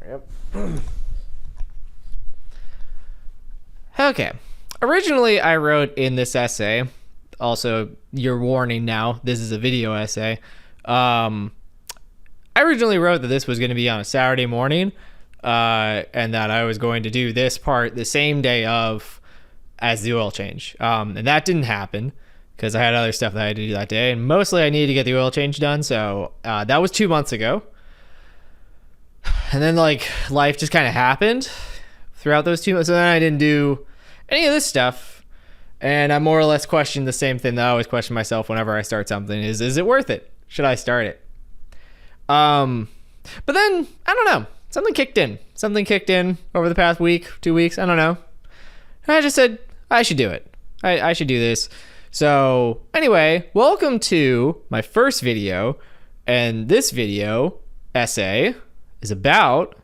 Yep. Okay. Originally, I wrote in this essay, also, your warning now, this is a video essay. I originally wrote that this was going to be on a Saturday morning, and that I was going to do this part the same day as the oil change. And that didn't happen because I had other stuff that I had to do that day. And mostly I needed to get the oil change done. So that was 2 months ago. And then like life just kind of happened throughout those 2 months. So then I didn't do any of this stuff. And I more or less questioned the same thing that I always question myself whenever I start something is it worth it? Should I start it? But then, I don't know. Something kicked in over the past week, 2 weeks. I don't know. And I just said, I should do it. I should do this. So anyway, welcome to my first video. And this video essay is about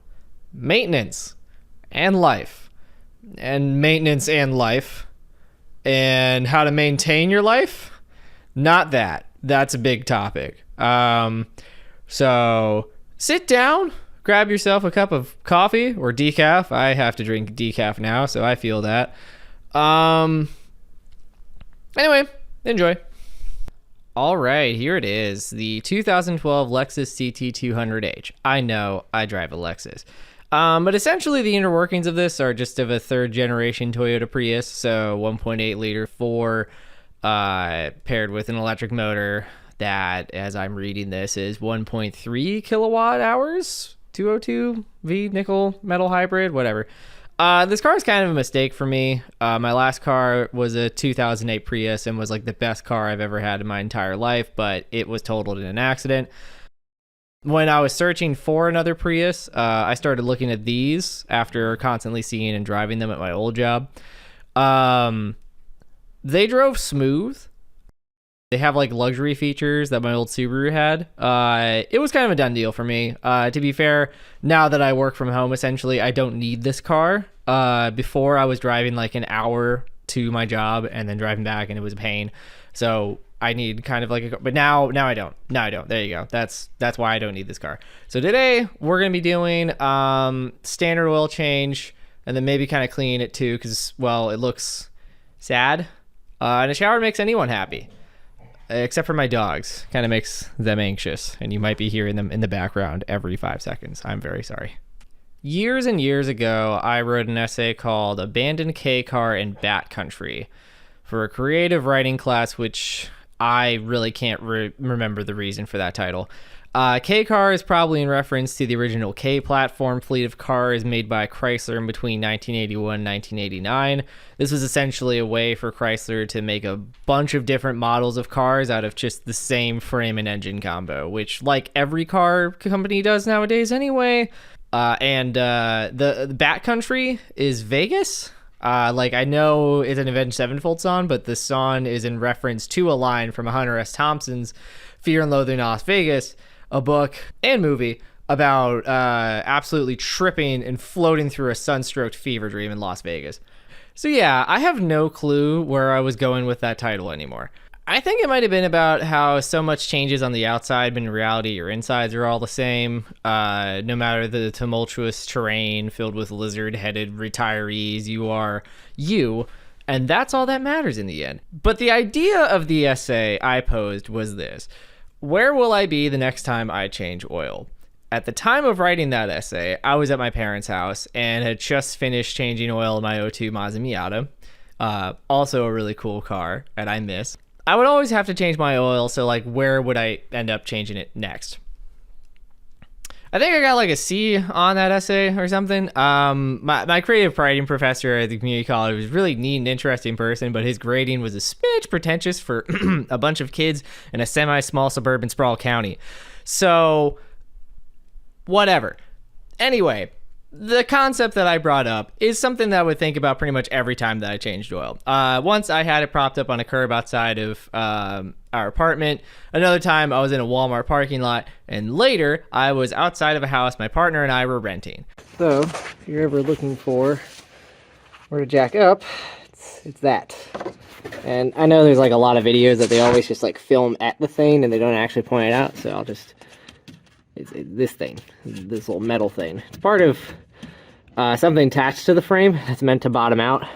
maintenance and life. And maintenance and life. And how to maintain your life. Not that. That's a big topic. So sit down, grab yourself a cup of coffee or decaf. I have to drink decaf now, so I feel that. Anyway, enjoy. All right, here it is. The 2012 Lexus CT200h. I know I drive a Lexus. But essentially the inner workings of this are just of a third generation Toyota Prius. So 1.8 liter 4, paired with an electric motor that, as I'm reading this, is 1.3 kilowatt hours, 202V nickel metal hybrid, whatever. This car is kind of a mistake for me. My last car was a 2008 Prius and was like the best car I've ever had in my entire life, but it was totaled in an accident. When I was searching for another Prius, I started looking at these after constantly seeing and driving them at my old job. They drove smooth. They have like luxury features that my old Subaru had. It was kind of a done deal for me. To be fair, now that I work from home, essentially, I don't need this car. Before I was driving like an hour to my job and then driving back, and it was a pain. So I need kind of like a, but now I don't. Now I don't. There you go. That's why I don't need this car. So today we're gonna be doing standard oil change, and then maybe kind of clean it too, because well, it looks sad. And a shower makes anyone happy. Except for my dogs. Kind of makes them anxious. And you might be hearing them in the background every 5 seconds. I'm very sorry. Years and years ago, I wrote an essay called Abandoned K-Car in Bat Country for a creative writing class, which I really can't remember the reason for that title. K-Car is probably in reference to the original K-platform fleet of cars made by Chrysler in between 1981 and 1989. This was essentially a way for Chrysler to make a bunch of different models of cars out of just the same frame and engine combo, which like every car company does nowadays anyway. The Bat Country is Vegas. Like I know it's an Avenged Sevenfold song, but the song is in reference to a line from Hunter S. Thompson's Fear and Loathing in Las Vegas, a book and movie about absolutely tripping and floating through a sunstroked fever dream in Las Vegas. So yeah, I have no clue where I was going with that title anymore. I think it might have been about how so much changes on the outside, but in reality your insides are all the same. No matter the tumultuous terrain filled with lizard-headed retirees, you are you, and that's all that matters in the end. But the idea of the essay I posed was this: where will I be the next time I change oil? At the time of writing that essay, I was at my parents' house and had just finished changing oil in my '02 Mazda Miata. Also a really cool car, and I miss. I would always have to change my oil, so like where would I end up changing it next? I think I got like a C on that essay or something. My creative writing professor at the community college was a really neat and interesting person, but his grading was a smidge pretentious for a bunch of kids in a semi-small suburban sprawl county. So, whatever. Anyway, the concept that I brought up is something that I would think about pretty much every time that I changed oil. Once I had it propped up on a curb outside of our apartment. Another time I was in a Walmart parking lot. And later I was outside of a house my partner and I were renting. So if you're ever looking for where to jack up, it's that. And I know there's like a lot of videos that they always just like film at the thing and they don't actually point it out. So I'll just... is this thing, this little metal thing. It's part of something attached to the frame that's meant to bottom out.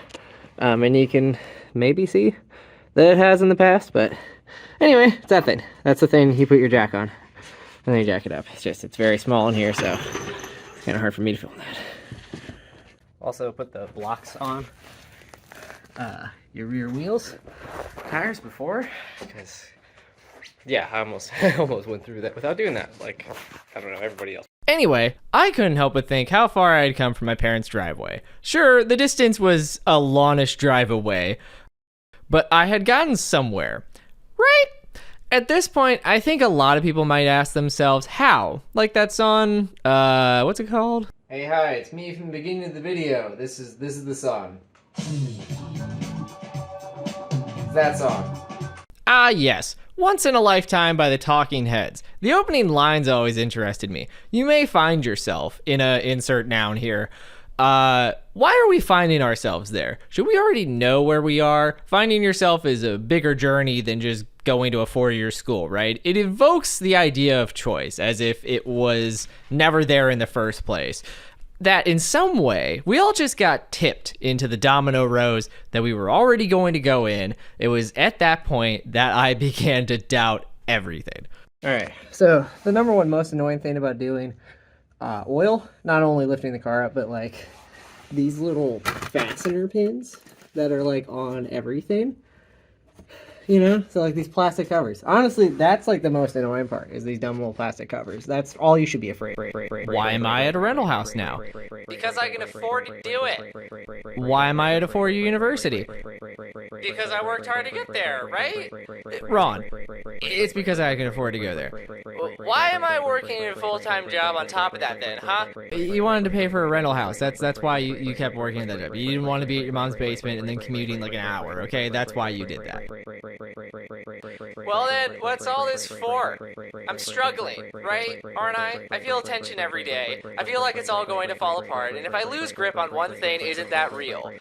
And you can maybe see that it has in the past, but anyway, it's that thing. That's the thing you put your jack on, and then you jack it up. It's very small in here, so it's kind of hard for me to film that. Also put the blocks on your rear wheels, tires before, because yeah, I almost went through that without doing that, like, I don't know, everybody else. Anyway, I couldn't help but think how far I had come from my parents' driveway. Sure, the distance was a longish drive away, but I had gotten somewhere, right? At this point, I think a lot of people might ask themselves, how? Like that song, what's it called? Hey, hi, it's me from the beginning of the video. This is the song. That song. Ah, yes. Once in a Lifetime by the Talking Heads. The opening lines always interested me. You may find yourself in a insert noun here. Why are we finding ourselves there? Should we already know where we are? Finding yourself is a bigger journey than just going to a 4-year school, right? It evokes the idea of choice as if it was never there in the first place. That in some way, we all just got tipped into the domino rows that we were already going to go in. It was at that point that I began to doubt everything. All right, so the number one most annoying thing about doing oil, not only lifting the car up, but like these little fastener pins that are like on everything. You know, so like these plastic covers. Honestly, that's like the most annoying part, is these dumb little plastic covers. That's all you should be afraid. Why am I at a rental house now? Because I can afford to do it. Why am I at a 4-year university? Because I worked hard to get there, right? Wrong. It's because I can afford to go there. Why am I working a full-time job on top of that then, huh? You wanted to pay for a rental house. That's why you kept working at that job. You didn't want to be at your mom's basement and then commuting like an hour, okay? That's why you did that. Well then, what's all this for? I'm struggling, right? Aren't I? I feel tension every day. I feel like it's all going to fall apart, and if I lose grip on one thing, isn't that real?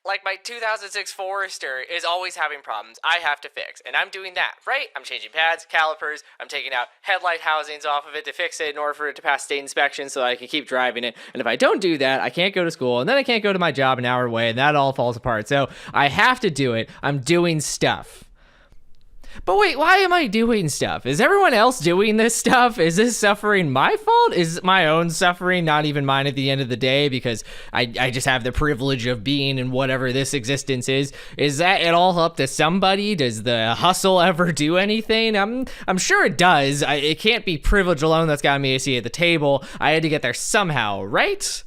Like my 2006 Forester is always having problems I have to fix, and I'm doing that, right? I'm changing pads, calipers, I'm taking out headlight housings off of it to fix it in order for it to pass state inspection so that I can keep driving it, and if I don't do that, I can't go to school, and then I can't go to my job an hour away, and that all falls apart, so I have to do it. I'm doing stuff. But wait, why am I doing stuff? Is everyone else doing this stuff? Is this suffering my fault? Is my own suffering not even mine at the end of the day because I just have the privilege of being in whatever this existence is? Is that it all up to somebody? Does the hustle ever do anything? I'm sure it does. It can't be privilege alone that's got me a seat at the table. I had to get there somehow, right?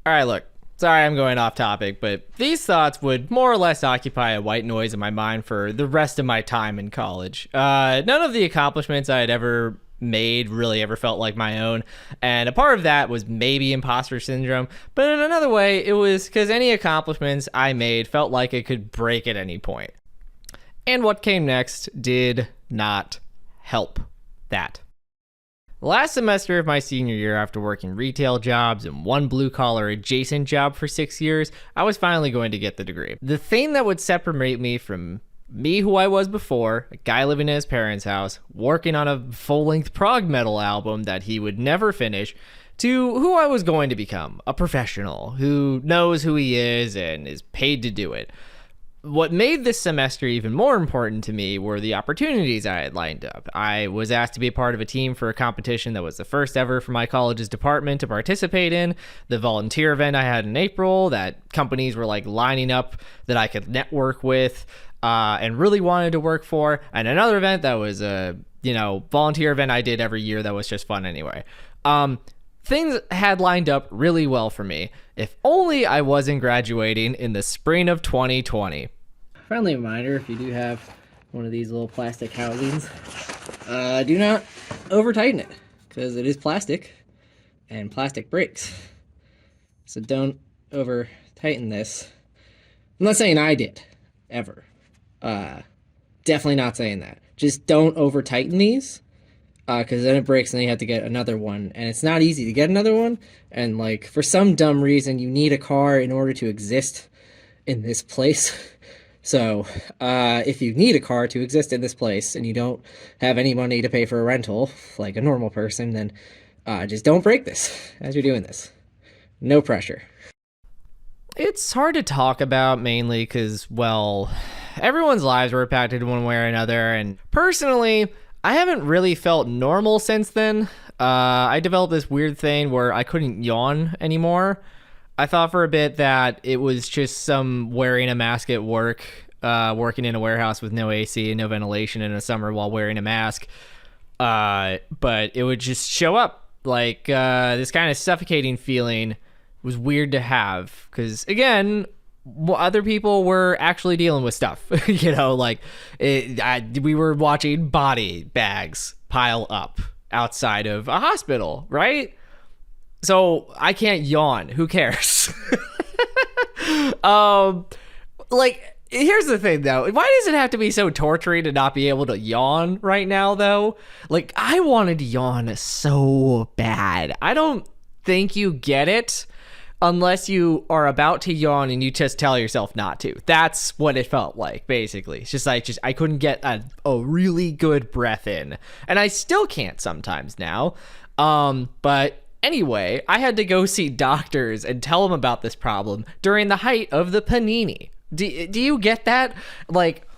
All right, look. Sorry, I'm going off topic, but these thoughts would more or less occupy a white noise in my mind for the rest of my time in college. None of the accomplishments I had ever made really ever felt like my own, and a part of that was maybe imposter syndrome, but in another way, it was because any accomplishments I made felt like it could break at any point. And what came next did not help that. Last semester of my senior year, after working retail jobs and one blue-collar adjacent job for 6 years, I was finally going to get the degree. The thing that would separate me from me who I was before, a guy living in his parents' house, working on a full-length prog metal album that he would never finish, to who I was going to become, a professional who knows who he is and is paid to do it. What made this semester even more important to me were the opportunities I had lined up. I was asked to be a part of a team for a competition that was the first ever for my college's department to participate in. The volunteer event I had in April that companies were like lining up that I could network with and really wanted to work for. And another event that was a, volunteer event I did every year that was just fun anyway. Things had lined up really well for me. If only I wasn't graduating in the spring of 2020. Friendly reminder, if you do have one of these little plastic housings, do not over tighten it, because it is plastic and plastic breaks. So don't over tighten this. I'm not saying I did, ever. Definitely not saying that. Just don't over tighten these, because then it breaks and then you have to get another one, and it's not easy to get another one, and like for some dumb reason you need a car in order to exist in this place. So, if you need a car to exist in this place and you don't have any money to pay for a rental, like a normal person, then just don't break this as you're doing this. No pressure. It's hard to talk about mainly because, well, everyone's lives were impacted one way or another. And personally, I haven't really felt normal since then. I developed this weird thing where I couldn't yawn anymore. I thought for a bit that it was just some wearing a mask at work, working in a warehouse with no AC and no ventilation in the summer while wearing a mask. But it would just show up like this kind of suffocating feeling. Was weird to have because, again, other people were actually dealing with stuff. Like we were watching body bags pile up outside of a hospital, right? So I can't yawn. Who cares? Here's the thing, though. Why does it have to be so torturing to not be able to yawn right now, though? Like, I wanted to yawn so bad. I don't think you get it unless you are about to yawn and you just tell yourself not to. That's what it felt like, basically. It's just I couldn't get a really good breath in. And I still can't sometimes now. But anyway, I had to go see doctors and tell them about this problem during the height of the panini. Do you get that? Like,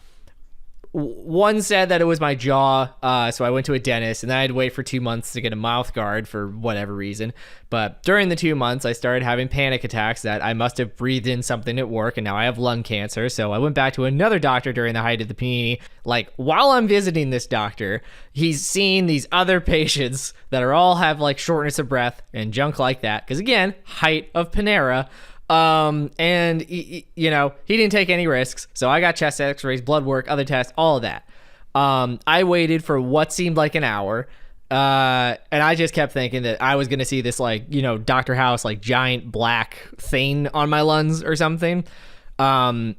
one said that it was my jaw, so I went to a dentist, and then I had to wait for 2 months to get a mouth guard for whatever reason. But during the 2 months, I started having panic attacks that I must have breathed in something at work, and now I have lung cancer. So I went back to another doctor during the height of the panini. Like, while I'm visiting this doctor, he's seeing these other patients that are all have like shortness of breath and junk like that. Because again, height of Panera. And he didn't take any risks. So I got chest x-rays, blood work, other tests, all of that. I waited for what seemed like an hour. And I just kept thinking that I was going to see this, Dr. House, giant black thing on my lungs or something.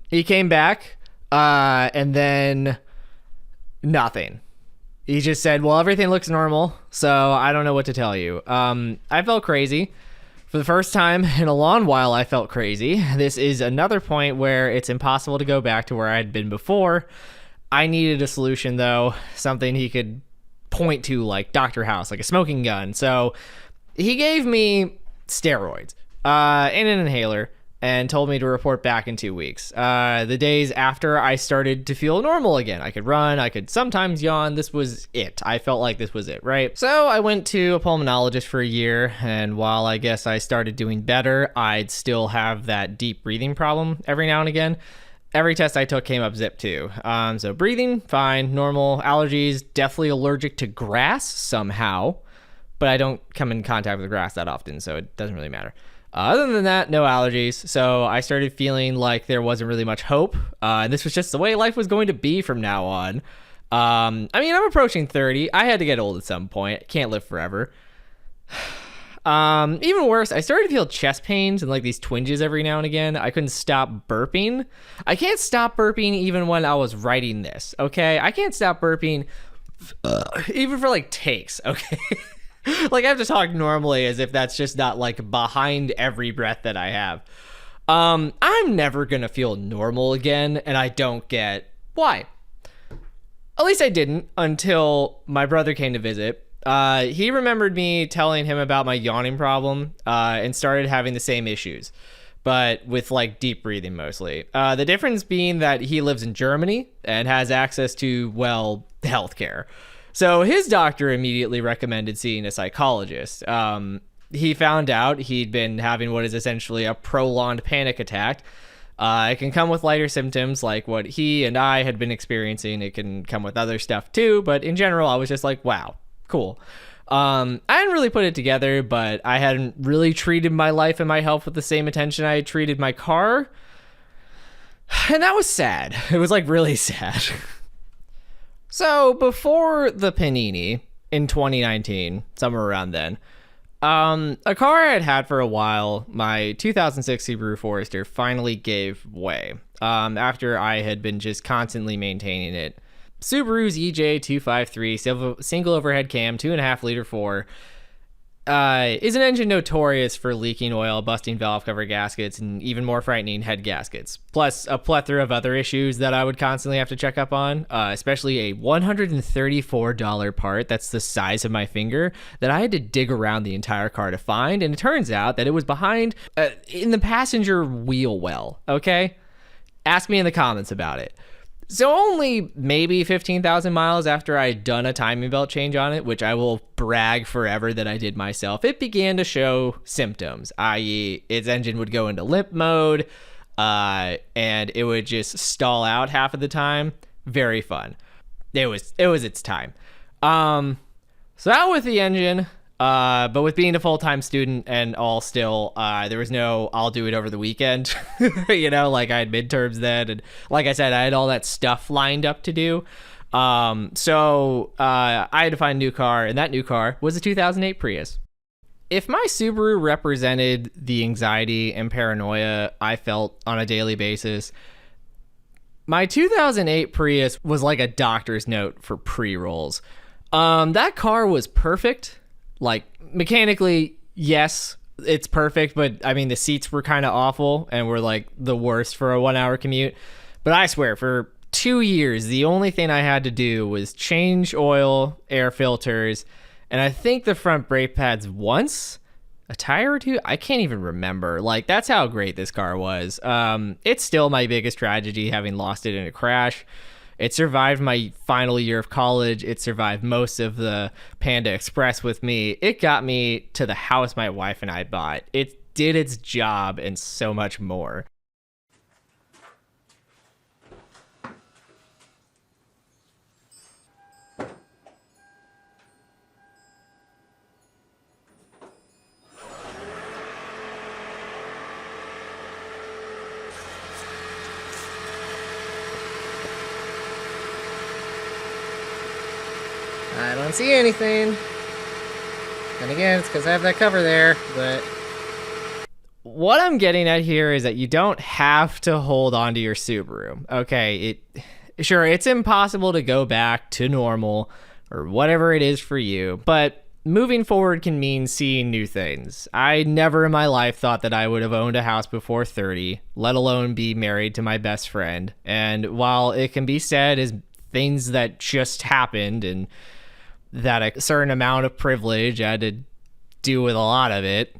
He came back, and then nothing. He just said, well, everything looks normal. So I don't know what to tell you. I felt crazy. For the first time in a long while, I felt crazy. This is another point where it's impossible to go back to where I had been before. I needed a solution, though, something he could point to, like Dr. House, like a smoking gun. So he gave me steroids and an inhaler and told me to report back in 2 weeks. The days after I started to feel normal again. I could run, I could sometimes yawn. This was it. I felt like this was it, right? So I went to a pulmonologist for a year, and while I guess I started doing better, I'd still have that deep breathing problem every now and again. Every test I took came up zip too. So breathing, fine, normal. Allergies, definitely allergic to grass somehow, but I don't come in contact with grass that often, so it doesn't really matter. Other than that, no allergies. So I started feeling like there wasn't really much hope. And this was just the way life was going to be from now on. I'm approaching 30. I had to get old at some point. Can't live forever. Even worse, I started to feel chest pains and these twinges every now and again. I couldn't stop burping. I can't stop burping even when I was writing this, okay? I can't stop burping even for takes, okay? I have to talk normally as if that's just not behind every breath that I have. I'm never gonna feel normal again, and I don't get why. At least I didn't until my brother came to visit. He remembered me telling him about my yawning problem, and started having the same issues, but with deep breathing mostly. The difference being that he lives in Germany and has access to, healthcare. So his doctor immediately recommended seeing a psychologist. He found out he'd been having what is essentially a prolonged panic attack. It can come with lighter symptoms like what he and I had been experiencing. It can come with other stuff too, but in general, I was just like, wow, cool. I hadn't really put it together, but I hadn't really treated my life and my health with the same attention I had treated my car. And that was sad. It was really sad. So before the Panini in 2019, somewhere around then, a car I had had for a while, my 2006 Subaru Forester, finally gave way after I had been just constantly maintaining it. Subaru's EJ253 single overhead cam, 2.5 liter 4. is an engine notorious for leaking oil, busting valve cover gaskets, and even more frightening, head gaskets. Plus a plethora of other issues that I would constantly have to check up on, especially a $134 part that's the size of my finger that I had to dig around the entire car to find. And it turns out that it was behind in the passenger wheel well, okay? Ask me in the comments about it. So only maybe 15,000 miles after I'd done a timing belt change on it, which I will brag forever that I did myself, it began to show symptoms, i.e. its engine would go into limp mode, and it would just stall out half of the time. Very fun. It was its time. So out with the engine. But with being a full-time student and all still, there was no, I'll do it over the weekend, like I had midterms then. And like I said, I had all that stuff lined up to do. So I had to find a new car, and that new car was a 2008 Prius. If my Subaru represented the anxiety and paranoia I felt on a daily basis, my 2008 Prius was like a doctor's note for pre-rolls. That car was perfect. Like, mechanically, yes, it's perfect, but I mean, the seats were kind of awful and were like the worst for a 1-hour commute. But I swear, for 2 years, the only thing I had to do was change oil, air filters, and I think the front brake pads once, a tire or two. I can't even remember. Like, that's how great this car was. It's still my biggest tragedy, having lost it in a crash. It survived my final year of college. It survived most of the Panda Express with me. It got me to the house my wife and I bought. It did its job and so much more. I don't see anything. And again, it's because I have that cover there, but what I'm getting at here is that you don't have to hold on to your Subaru. Okay, sure, it's impossible to go back to normal or whatever it is for you, but moving forward can mean seeing new things. I never in my life thought that I would have owned a house before 30, let alone be married to my best friend. And while it can be said as things that just happened and that a certain amount of privilege I had to do with a lot of it,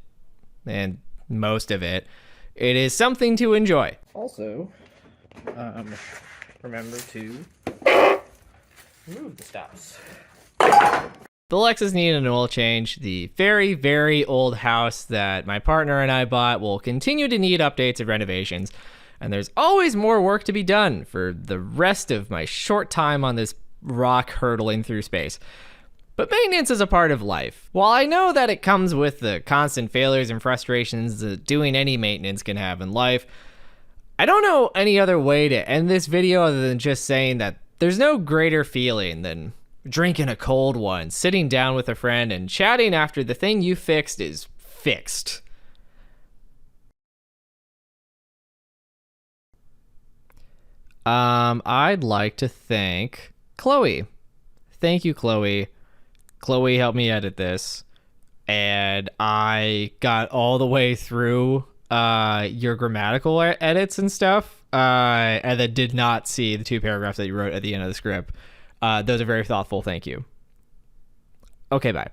and most of it, it is something to enjoy. Also, remember to remove the stops. The Lexus needed an oil change. The very, very old house that my partner and I bought will continue to need updates and renovations, and there's always more work to be done for the rest of my short time on this rock hurtling through space. But maintenance is a part of life. While I know that it comes with the constant failures and frustrations that doing any maintenance can have in life, I don't know any other way to end this video other than just saying that there's no greater feeling than drinking a cold one, sitting down with a friend, and chatting after the thing you fixed is fixed. I'd like to thank Chloe. Thank you, Chloe. Chloe helped me edit this, and I got all the way through your grammatical edits and stuff, and then did not see the 2 paragraphs that you wrote at the end of the script. Those are very thoughtful. Thank you. Okay, bye.